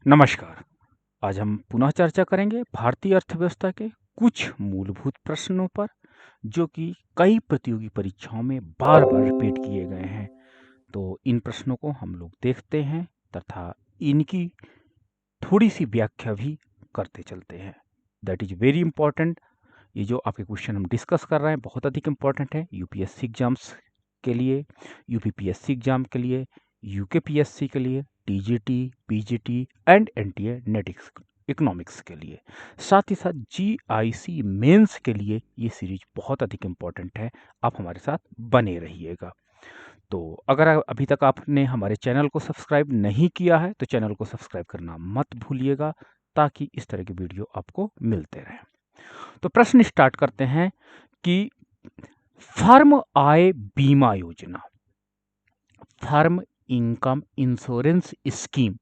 नमस्कार। आज हम पुनः चर्चा करेंगे भारतीय अर्थव्यवस्था के कुछ मूलभूत प्रश्नों पर, जो कि कई प्रतियोगी परीक्षाओं में बार-बार रिपीट किए गए हैं। तो इन प्रश्नों को हम लोग देखते हैं तथा इनकी थोड़ी-सी व्याख्या भी करते चलते हैं। That is very important. ये जो आपके क्वेश्चन हम डिस्कस कर रहे हैं बहुत अधिक इम्पोर्टेंट है यूपीएससी एग्जाम्स के लिए, यूपीपीएससी एग्जाम के लिए, यूकेपीएससी के लिए, TGT, PGT and NTA net economics के लिए। साथ ही साथ जीआईसी मेंस के लिए ये सीरीज बहुत अधिक इम्पोर्टेंट है। आप हमारे साथ बने रहिएगा। तो अगर अभी तक आपने हमारे चैनल को सब्सक्राइब नहीं किया है तो चैनल को सब्सक्राइब करना मत भूलिएगा, ताकि इस तरह के वीडियो आपको मिलते रहें। तो प्रश्न स्टार्ट करते हैं कि फर्म आय बीमा योजना, फर्म इनकम इंश्योरेंस स्कीम,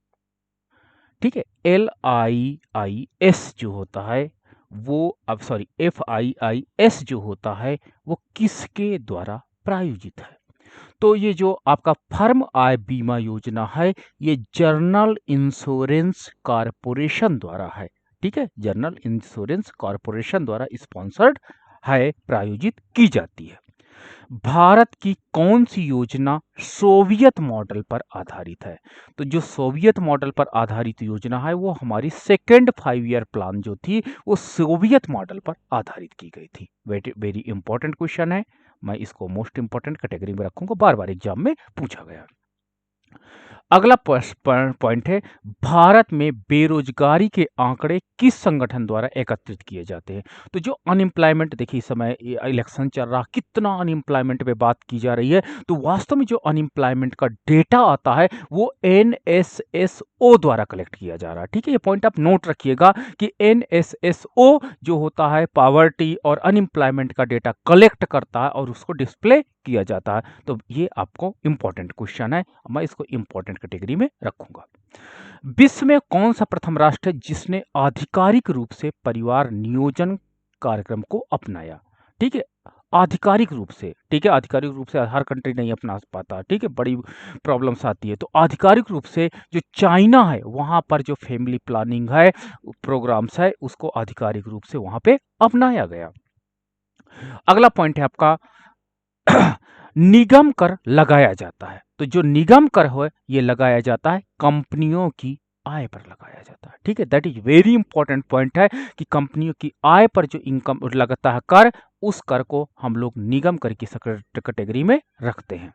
ठीक है, LIIS जो होता है वो, अब सॉरी, FIIS जो होता है वो किसके द्वारा प्रायोजित है? तो ये जो आपका फर्म आय बीमा योजना है ये जनरल इंश्योरेंस कॉरपोरेशन द्वारा है। ठीक है, जनरल इंश्योरेंस कॉरपोरेशन द्वारा स्पॉन्सर्ड है, प्रायोजित की जाती है। भारत की कौन सी योजना सोवियत मॉडल पर आधारित है? तो जो सोवियत मॉडल पर आधारित योजना है वो हमारी सेकेंड 5 ईयर प्लान जो थी वो सोवियत मॉडल पर आधारित की गई थी। वेरी वेरी इंपॉर्टेंट क्वेश्चन है, मैं इसको मोस्ट इंपॉर्टेंट कैटेगरी में रखूंगा, बार बार एग्जाम में पूछा गया। अगला पॉइंट है, भारत में बेरोजगारी के आंकड़े किस संगठन द्वारा एकत्रित किए जाते हैं? तो जो अनएम्प्लॉयमेंट, देखिए इस समय इलेक्शन चल रहा, कितना अनएम्प्लॉयमेंट पे बात की जा रही है, तो वास्तव में जो अनएम्प्लॉयमेंट का डेटा आता है वो NSSO द्वारा कलेक्ट किया जा रहा है। ठीक है, ये पॉइंट आप नोट रखिएगा कि NSSO जो होता है पॉवर्टी और अनएम्प्लॉयमेंट का डेटा कलेक्ट करता है और उसको डिस्प्ले किया जाता है। तो ये आपको इंपॉर्टेंट क्वेश्चन है, मैं इसको इंपॉर्टेंट कैटेगरी में रखूंगा। विश्व में कौन सा प्रथम राष्ट्र है जिसने आधिकारिक रूप से परिवार नियोजन कार्यक्रम को अपनाया? ठीक है, आधिकारिक रूप से, ठीक है, आधिकारिक रूप से हर कंट्री नहीं अपना पाता, ठीक है, बड़ी प्रॉब्लम्स आती है। तो आधिकारिक रूप से जो चाइना है वहां पर जो फैमिली प्लानिंग है, प्रोग्राम्स है, उसको आधिकारिक रूप से वहां पे अपनाया गया। अगला पॉइंट है आपका निगम कर लगाया जाता है। तो जो निगम कर है ये लगाया जाता है कंपनियों की आय पर लगाया जाता है। ठीक है, that is very important point है कि कंपनियों की आय पर जो इनकम लगता है कर, उस कर को हम लोग निगम कर की कैटेगरी में रखते हैं।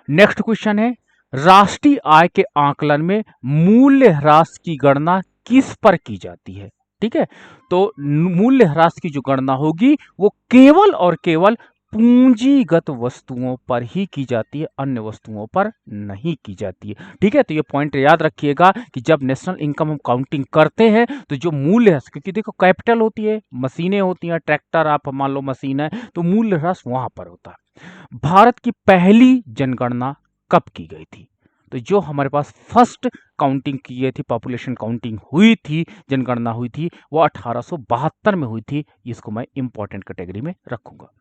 नेक्स्ट क्वेश्चन है, राष्ट्रीय आय के आकलन में मूल्य ह्रास की गणना किस पर की जाती है? ठीक है, तो मूल्य ह्रास की जो गणना होगी वो केवल और केवल पूंजीगत वस्तुओं पर ही की जाती है, अन्य वस्तुओं पर नहीं की जाती है। ठीक है, तो ये पॉइंट याद रखिएगा कि जब नेशनल इनकम हम काउंटिंग करते हैं तो जो मूल्य ह्रास, क्योंकि देखो कैपिटल होती है, मशीनें होती हैं, ट्रैक्टर आप मान लो मशीन है, तो मूल्य ह्रास वहां पर होता है। भारत की पहली जनगणना कब की गई थी? तो जो हमारे पास फर्स्ट काउंटिंग की गई थी, पॉपुलेशन काउंटिंग हुई थी, जनगणना हुई थी, वो 1872 में हुई थी। इसको मैं इंपॉर्टेंट कैटेगरी में रखूंगा।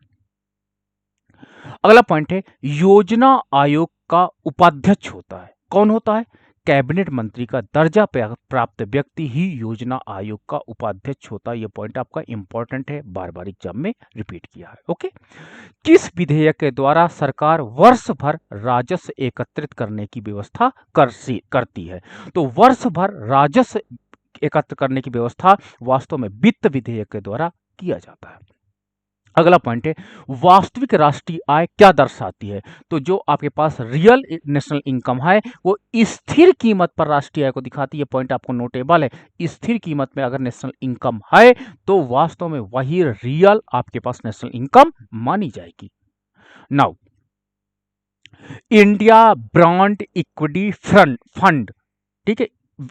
अगला पॉइंट है, योजना आयोग का उपाध्यक्ष होता है, कौन होता है? कैबिनेट मंत्री का दर्जा प्राप्त व्यक्ति ही योजना आयोग का उपाध्यक्ष होता है। यह पॉइंट आपका इंपॉर्टेंट है, बार बार एग्जाम में रिपीट किया है। ओके, किस विधेयक के द्वारा सरकार वर्ष भर राजस्व एकत्रित करने की व्यवस्था करती है? तो वर्ष भर राजस्व एकत्र करने की व्यवस्था वास्तव में वित्त विधेयक के द्वारा किया जाता है। अगला पॉइंट है, वास्तविक राष्ट्रीय आय क्या दर्शाती है? तो जो आपके पास रियल नेशनल इनकम है वो स्थिर कीमत पर राष्ट्रीय आय को दिखाती है। पॉइंट आपको नोटेबल है, स्थिर कीमत में अगर नेशनल इनकम है तो वास्तव में वही रियल आपके पास नेशनल इनकम मानी जाएगी। Now, India brand equity fund, ठीक है,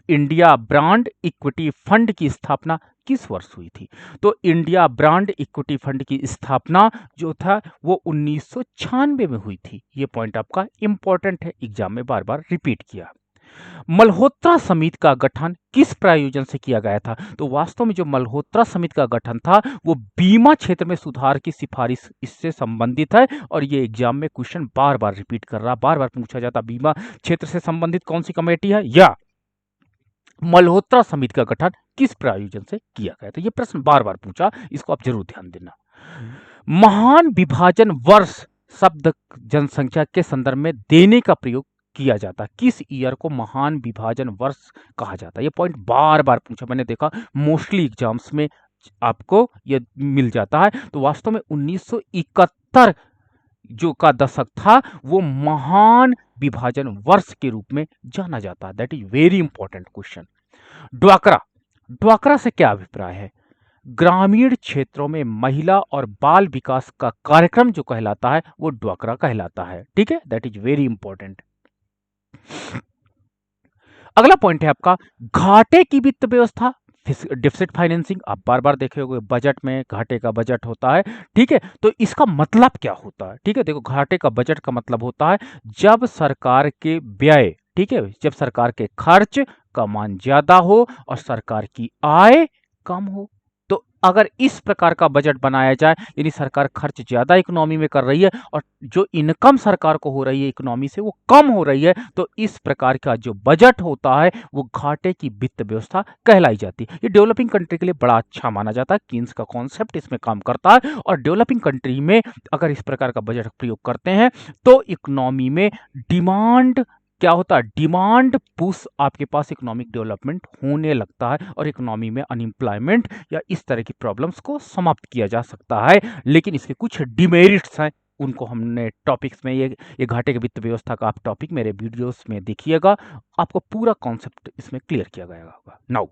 इंडिया ब्रांड इक्विटी फंड की स्थापना किस वर्ष हुई थी? तो इंडिया ब्रांड इक्विटी फंड की स्थापना जो था वो 1996 में हुई थी। ये पॉइंट आपका इंपॉर्टेंट है, एग्जाम में बार बार रिपीट किया। मल्होत्रा समिति का गठन किस प्रायोजन से किया गया था? तो वास्तव में जो मल्होत्रा समिति का गठन था वो बीमा क्षेत्र में सुधार की सिफारिश इससे संबंधित है। और ये एग्जाम में क्वेश्चन बार बार रिपीट कर रहा, बार बार पूछा जाता, बीमा क्षेत्र से संबंधित कौन सी कमेटी है? या मल्होत्रा समिति का गठन किस प्रयोजन से किया गया था? ये प्रश्न बार बार पूछा, इसको आप जरूर ध्यान देना। महान विभाजन वर्ष शब्द जनसंख्या के संदर्भ में देने का प्रयोग किया जाता है। किस ईयर को महान विभाजन वर्ष कहा जाता है? ये पॉइंट बार बार पूछा, मैंने देखा मोस्टली एग्जाम्स में आपको ये मिल जाता है। तो वास्तव में 1971 जो का दशक था वो महान विभाजन वर्ष के रूप में जाना जाता है। That is very important question. ड्वाक्रा, ड्वाक्रा से क्या अभिप्राय है? ग्रामीण क्षेत्रों में महिला और बाल विकास का कार्यक्रम जो कहलाता है वो ड्वाक्रा कहलाता है। ठीक है, दैट इज वेरी इंपॉर्टेंट। अगला पॉइंट है आपका घाटे की वित्त व्यवस्था, डिफिसिट फाइनेंसिंग। आप बार बार देखे होंगे बजट में घाटे का बजट होता है। ठीक है, तो इसका मतलब क्या होता है? ठीक है, देखो घाटे का बजट का मतलब होता है जब सरकार के व्यय, ठीक है, जब सरकार के खर्च का मान ज्यादा हो और सरकार की आय कम हो। तो अगर इस प्रकार का बजट बनाया जाए, यानी सरकार खर्च ज्यादा इकोनॉमी में कर रही है और जो इनकम सरकार को हो रही है इकोनॉमी से वो कम हो रही है, तो इस प्रकार का जो बजट होता है वो घाटे की वित्त व्यवस्था कहलाई जाती है। ये डेवलपिंग कंट्री के लिए बड़ा अच्छा माना जाता है। कीन्स का कॉन्सेप्ट इसमें काम करता है और डेवलपिंग कंट्री में अगर इस प्रकार का बजट प्रयोग करते हैं तो इकोनॉमी में डिमांड क्या होता है? डिमांड पुश आपके पास इकोनॉमिक डेवलपमेंट होने लगता है और इकोनॉमी में अनएम्प्लॉयमेंट या इस तरह की प्रॉब्लम्स को समाप्त किया जा सकता है। लेकिन इसके कुछ डिमेरिट्स हैं, उनको हमने टॉपिक्स में ये घाटे की वित्त व्यवस्था का आप टॉपिक मेरे वीडियोस में देखिएगा, आपको पूरा कॉन्सेप्ट इसमें क्लियर किया गया होगा। नाउ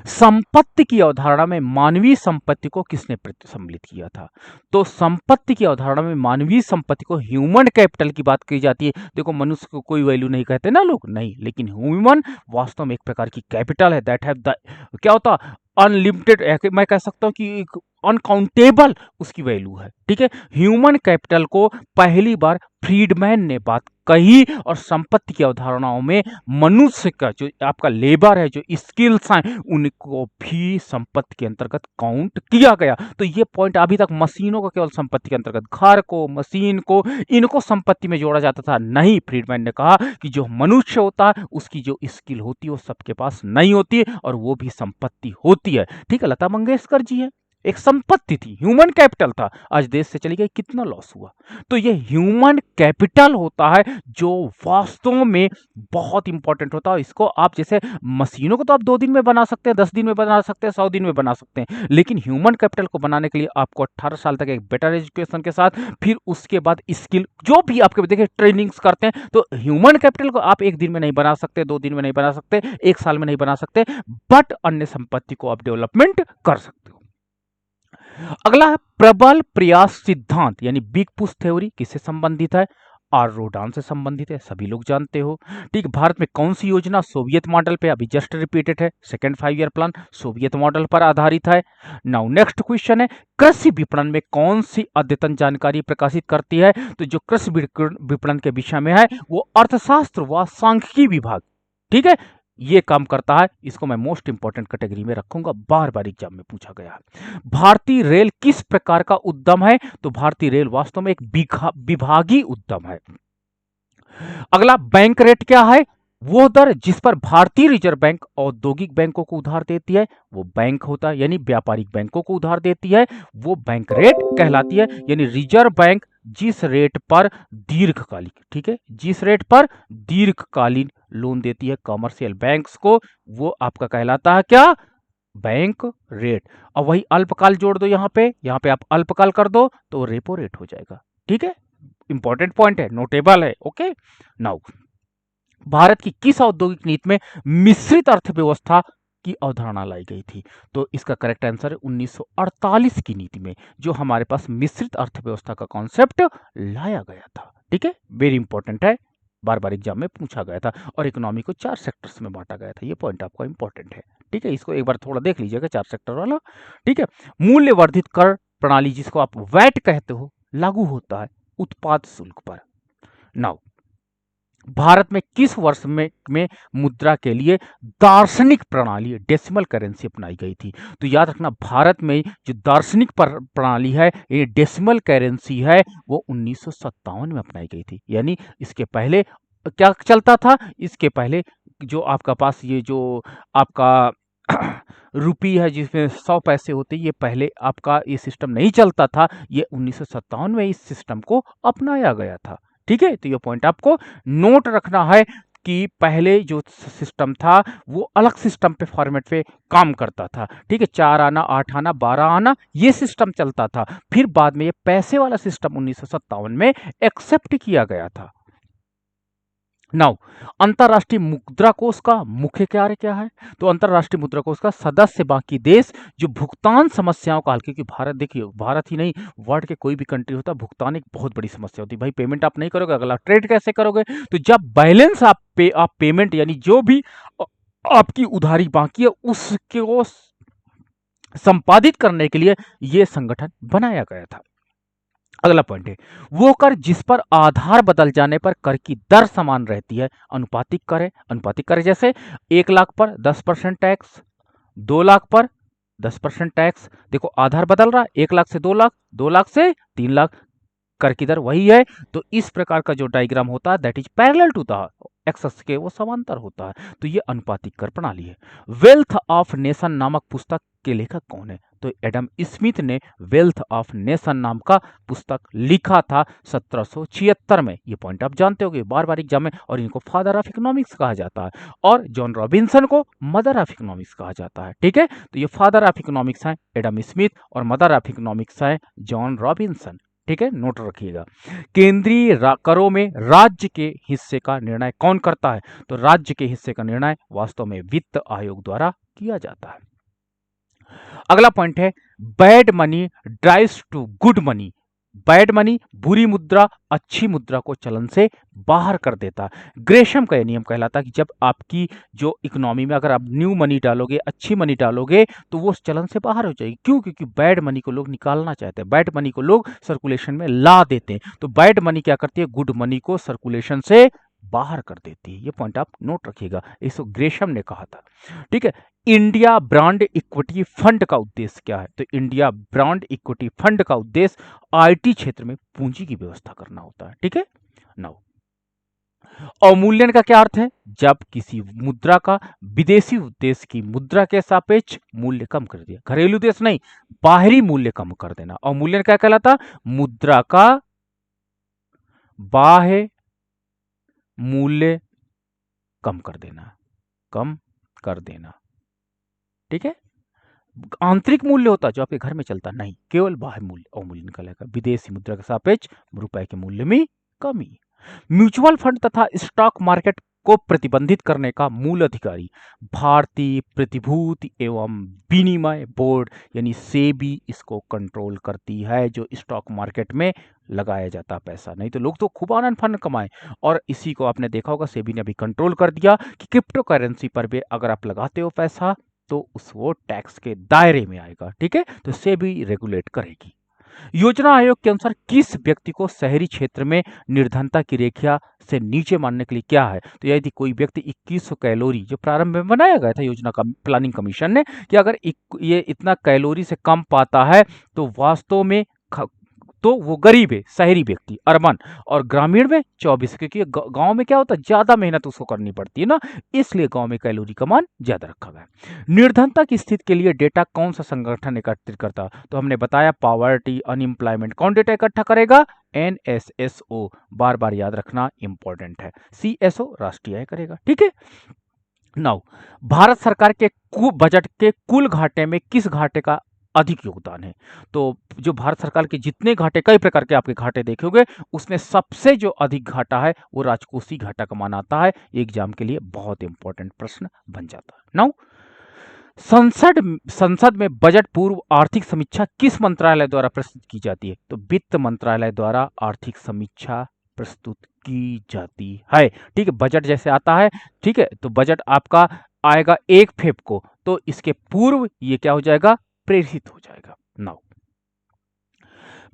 संपत्ति की अवधारणा में मानवीय संपत्ति को किसने सम्मिलित किया था? तो संपत्ति की अवधारणा में मानवीय संपत्ति को ह्यूमन कैपिटल की बात की जाती है। देखो मनुष्य को कोई वैल्यू नहीं कहते ना लोग, नहीं, लेकिन ह्यूमन वास्तव में एक प्रकार की कैपिटल है दैट हैव द क्या होता अनलिमिटेड, मैं कह सकता हूं कि अनकाउंटेबल उसकी वैल्यू है। ठीक है, ह्यूमन कैपिटल को पहली बार फ्रीडमैन ने बात कही और संपत्ति की अवधारणाओं में मनुष्य का जो आपका लेबर है, जो स्किल्स हैं, उनको भी संपत्ति के अंतर्गत काउंट किया गया। तो ये पॉइंट अभी तक मशीनों को केवल संपत्ति के अंतर्गत, घर को, मशीन को, इनको संपत्ति में जोड़ा जाता था। नहीं, फ्रीडमैन ने कहा कि जो मनुष्य होता है उसकी जो स्किल होती है वो सबके पास नहीं होती है और वो भी संपत्ति होती है। ठीक है, लता मंगेशकर जी है, एक संपत्ति थी, ह्यूमन कैपिटल था, आज देश से चली गई, कितना लॉस हुआ। तो ये ह्यूमन कैपिटल होता है जो वास्तव में बहुत इंपॉर्टेंट होता है। इसको आप जैसे मशीनों को तो आप 2 दिन में बना सकते हैं, 10 दिन में बना सकते हैं, 100 दिन में बना सकते हैं, लेकिन ह्यूमन कैपिटल को बनाने के लिए आपको 18 साल तक एक बेटर एजुकेशन के साथ, फिर उसके बाद स्किल जो भी आपके देखिए ट्रेनिंग्स करते हैं। तो ह्यूमन कैपिटल को आप 1 दिन में नहीं बना सकते, 2 दिन में नहीं बना सकते, 1 साल में नहीं बना सकते, बट अन्य संपत्ति को आप डेवलपमेंट कर सकते हो। अगला है प्रबल प्रयास सिद्धांत यानी बिग पुश थ्योरी, किससे संबंधित है? आर रोडान से संबंधित है, सभी लोग जानते हो। ठीक, भारत में कौन सी योजना सोवियत मॉडल पे, अभी जस्ट रिपीटेड है, second 5 year plan Soviet model पर आधारित है। नाउ नेक्स्ट क्वेश्चन है कृषि विपणन में कौन सी अद्यतन जानकारी प्रकाशित करती है? तो जो कृषि विपणन के विषय में है वो अर्थशास्त्र व सांख्यिकी विभाग, ठीक है, ये काम करता है। इसको मैं मोस्ट इंपॉर्टेंट कैटेगरी में रखूंगा, बार बार एग्जाम में पूछा गया है। भारतीय रेल किस प्रकार का उद्यम है? तो भारतीय रेल वास्तव में एक विभागीय उद्यम है। अगला बैंक रेट क्या है? वो दर जिस पर भारतीय रिजर्व बैंक औद्योगिक बैंकों को उधार देती है वो बैंक होता है, यानी व्यापारिक बैंकों को उधार देती है वो बैंक रेट कहलाती है। यानी रिजर्व बैंक जिस रेट पर दीर्घकालिक, ठीक है, जिस रेट पर दीर्घकालीन लोन देती है कमर्शियल बैंक्स को, वो आपका कहलाता है क्या? Bank rate. अब वही अल्पकाल जोड़ दो, यहाँ पे आप अल्पकाल कर दो तो रेपो रेट हो जाएगा। ठीक है, इंपॉर्टेंट पॉइंट है, नोटेबल है। ओके, नाउ भारत की किस औद्योगिक नीति में मिश्रित अर्थव्यवस्था की अवधारणा लाई गई थी? तो इसका करेक्ट आंसर है 1948 की नीति में जो हमारे पास मिश्रित अर्थव्यवस्था का कॉन्सेप्ट लाया गया था। ठीक है, वेरी इंपॉर्टेंट है, बार बार एग्जाम में पूछा गया था और इकोनॉमी को 4 सेक्टर्स में बांटा गया था। ये पॉइंट आपका इंपॉर्टेंट है। ठीक है, इसको एक बार थोड़ा देख लीजिएगा 4 सेक्टर वाला। ठीक है, मूल्य वर्धित कर प्रणाली जिसको आप वैट कहते हो लागू होता है उत्पाद शुल्क पर। नाउ भारत में किस वर्ष में मुद्रा के लिए दार्शनिक प्रणाली डेसिमल करेंसी अपनाई गई थी? तो याद रखना भारत में जो दार्शनिक प्रणाली है ये डेसिमल करेंसी है वो 1957 में अपनाई गई थी। यानी इसके पहले क्या चलता था? इसके पहले जो आपका पास ये जो आपका रुपी है जिसमें 100 पैसे होते, ये पहले आपका ये सिस्टम नहीं चलता था, ये 1957 में इस सिस्टम को अपनाया गया था। ठीक है, तो ये पॉइंट आपको नोट रखना है कि पहले जो सिस्टम था वो अलग सिस्टम पे फॉर्मेट पे काम करता था। ठीक है, 4 आना, 8 आना, 12 आना, ये सिस्टम चलता था। फिर बाद में ये पैसे वाला सिस्टम 1957 में एक्सेप्ट किया गया था। नाउ, अंतरराष्ट्रीय मुद्रा कोष का मुख्य कार्य क्या है? तो अंतरराष्ट्रीय मुद्रा कोष का सदस्य बाकी देश जो भुगतान समस्याओं का हल, क्योंकि भारत, देखिए भारत ही नहीं, वर्ल्ड के कोई भी कंट्री होता है, भुगतान एक बहुत बड़ी समस्या होती है। भाई पेमेंट आप नहीं करोगे, अगला ट्रेड कैसे करोगे? तो जब बैलेंस आप पेमेंट यानी जो भी आपकी उधारी बाकी है उसको संपादित करने के लिए यह संगठन बनाया गया था। अगला पॉइंट है, वो कर जिस पर आधार बदल जाने पर कर की दर समान रहती है, अनुपातिक कर है। अनुपातिक कर जैसे 1 लाख पर 10% टैक्स, 2 लाख पर 10% टैक्स। देखो आधार बदल रहा, 1 लाख से 2 लाख, 2 लाख से 3 लाख, कर की दर वही है। तो इस प्रकार का जो डायग्राम होता है that is parallel to the axis के, वो समांतर होता है। तो ये अनुपातिक कर प्रणाली है। वेल्थ ऑफ नेशन नामक पुस्तक के लेखक कौन है? तो एडम स्मिथ ने वेल्थ ऑफ नेशन नाम का पुस्तक लिखा था 1776 में। ये पॉइंट आप जानते होंगे, बार बार एग्जाम में, और इनको फादर ऑफ इकोनॉमिक्स कहा जाता है, और जॉन रॉबिन्सन को मदर ऑफ इकोनॉमिक्स कहा जाता है। ठीक है, तो ये फादर ऑफ इकोनॉमिक्स है एडम स्मिथ, और मदर ऑफ इकोनॉमिक्स है जॉन रॉबिन्सन। ठीक है, नोट रखिएगा। केंद्रीय करों में राज्य के हिस्से का निर्णय कौन करता है? तो राज्य के हिस्से का निर्णय वास्तव में वित्त आयोग द्वारा किया जाता है। अगला पॉइंट है, bad money drives to good money. Bad money, बुरी मुद्रा अच्छी मुद्रा को चलन से बाहर कर देता है। ग्रेशम का यह नियम कहलाता है कि जब आपकी जो इकोनॉमी में अगर आप न्यू मनी डालोगे, अच्छी मनी डालोगे, तो वो चलन से बाहर हो जाएगी। क्यों? क्योंकि बैड मनी को लोग निकालना चाहते हैं, बैड मनी को लोग सर्कुलेशन में ला देते हैं। तो बैड मनी क्या करती है? गुड मनी को सर्कुलेशन से बाहर कर देती है। ये पॉइंट आप नोट रखिएगा, इसको ग्रेशम ने कहा था। ठीक है, इंडिया ब्रांड इक्विटी फंड का उद्देश्य क्या है? तो इंडिया ब्रांड इक्विटी फंड का उद्देश्य आईटी क्षेत्र में पूंजी की व्यवस्था करना होता है। ठीक है, नाउ अवमूल्यन का क्या अर्थ है? जब किसी मुद्रा का विदेशी देश की मुद्रा के सापेक्ष मूल्य कम कर दिया, घरेलू देश नहीं, बाहरी मूल्य कम कर देना। अवमूल्यन क्या कहलाता? मुद्रा का बाह्य मूल्य कम कर देना, कम कर देना। ठीक है, आंतरिक मूल्य होता है जो आपके घर में चलता नहीं, केवल बाह्य मूल्य अवमूल्यन कहलाएगा। विदेशी मुद्रा के सापेक्ष रुपए के मूल्य में कमी। म्यूचुअल फंड तथा स्टॉक मार्केट को प्रतिबंधित करने का मूल अधिकारी भारतीय प्रतिभूति एवं विनिमय बोर्ड यानी सेबी इसको कंट्रोल करती है, जो स्टॉक मार्केट में लगाया जाता पैसा। नहीं तो लोग तो खूब आनंद फंड कमाए, और इसी को आपने देखा होगा सेबी ने अभी कंट्रोल कर दिया कि क्रिप्टो करेंसी पर भी अगर आप लगाते हो पैसा तो उस वो टैक्स के दायरे में आएगा। ठीक है, तो सेबी रेगुलेट करेगी। योजना आयोग के अनुसार किस व्यक्ति को शहरी क्षेत्र में निर्धनता की रेखा से नीचे मानने के लिए क्या है? तो यदि कोई व्यक्ति 2100 कैलोरी, जो प्रारंभ में बनाया गया था योजना का प्लानिंग कमीशन ने, कि अगर ये इतना कैलोरी से कम पाता है तो वास्तव में तो वो गरीब है, शहरी व्यक्ति, अर्बन। और ग्रामीण में 24, क्योंकि गांव में क्या होता है, ज्यादा मेहनत उसको करनी पड़ती है ना, इसलिए गांव में कैलोरी का मान ज्यादा रखा गया। निर्धनता की स्थिति के लिए डेटा कौन सा संगठन एकत्रित करता है? तो हमने बताया पॉवर्टी अनएम्प्लॉयमेंट। कौन डेटा इकट्ठा करेगा? NSSO, बार बार याद रखना इंपॉर्टेंट है। CSO राष्ट्रीय आय करेगा। ठीक है, नाउ भारत सरकार के बजट के कुल घाटे में किस घाटे का अधिक योगदान है? तो जो भारत सरकार के जितने घाटे, कई प्रकार के आपके घाटे देखे उसमें सबसे जो अधिक घाटा है वो राजकोषीय घाटा का मान आता है। एग्जाम के लिए बहुत इंपॉर्टेंट प्रश्न बन जाता है। नाउ संसद में बजट पूर्व आर्थिक समीक्षा किस मंत्रालय द्वारा प्रस्तुत की जाती है? तो वित्त मंत्रालय द्वारा आर्थिक समीक्षा प्रस्तुत की जाती है। ठीक है, बजट जैसे आता है, ठीक है, तो बजट आपका आएगा 1 फेब को, तो इसके पूर्व ये क्या हो जाएगा? प्रेरित हो जाएगा। नाउ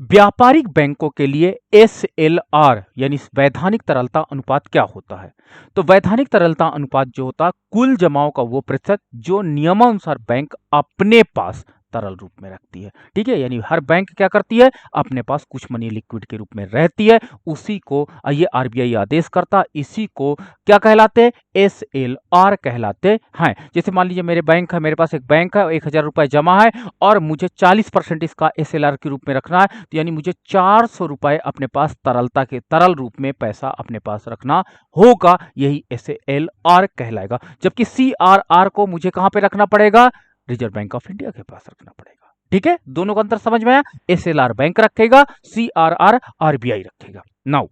व्यापारिक बैंकों के लिए SLR यानी वैधानिक तरलता अनुपात क्या होता है? तो वैधानिक तरलता अनुपात जो होता है कुल जमाओं का वो प्रतिशत जो नियमानुसार बैंक अपने पास तरल रूप में रखती है। ठीक है, यानी हर बैंक क्या करती है, अपने पास कुछ मनी लिक्विड के रूप में रहती है, उसी को ये आरबीआई आदेश करता, इसी को क्या कहलाते हैं, एसएलआर कहलाते हैं। जैसे मान लीजिए मेरे बैंक है, मेरे पास एक बैंक है, 1,000 रुपए जमा है और मुझे 40% इसका एसएलआर के रूप में रखना है, तो यानी मुझे 400 रुपए अपने पास तरल रूप में पैसा अपने पास रखना होगा, यही एसएलआर कहलाएगा। जबकि सीआरआर को मुझे कहां पे रखना पड़ेगा, रिजर्व बैंक ऑफ इंडिया के पास रखना पड़ेगा। ठीक है, दोनों का अंतर समझ में आया। एसएलआर बैंक रखेगा, सीआरआर आरबीआई रखेगा। नाउ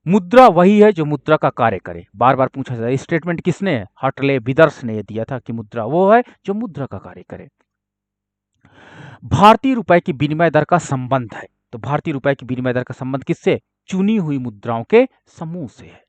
मुद्रा वही है जो मुद्रा का कार्य करे। बार बार पूछा जाता है स्टेटमेंट किसने है, हटले बिदर्स ने दिया था कि मुद्रा वो है जो मुद्रा का कार्य करे। भारतीय रुपए की विनिमय दर का संबंध है, तो भारतीय रुपए की विनिमय दर का संबंध किससे, चुनी हुई मुद्राओं के समूह से है।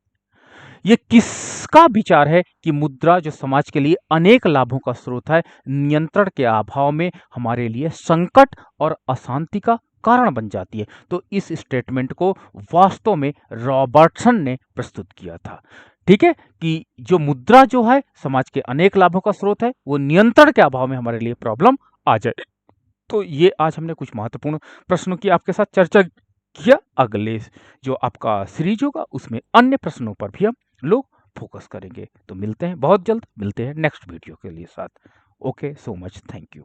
ये किसका विचार है कि मुद्रा जो समाज के लिए अनेक लाभों का स्रोत है, नियंत्रण के अभाव में हमारे लिए संकट और अशांति का कारण बन जाती है। तो इस स्टेटमेंट को वास्तव में रॉबर्टसन ने प्रस्तुत किया था। ठीक है, कि जो मुद्रा जो है समाज के अनेक लाभों का स्रोत है, वो नियंत्रण के अभाव में हमारे लिए प्रॉब्लम आ जाए। तो ये आज हमने कुछ महत्वपूर्ण प्रश्नों की आपके साथ चर्चा किया। अगले जो आपका सीरीज होगा उसमें अन्य प्रश्नों पर भी हम लोग फोकस करेंगे। तो मिलते हैं बहुत जल्द, मिलते हैं नेक्स्ट वीडियो के लिए साथ। Okay, so much, thank you.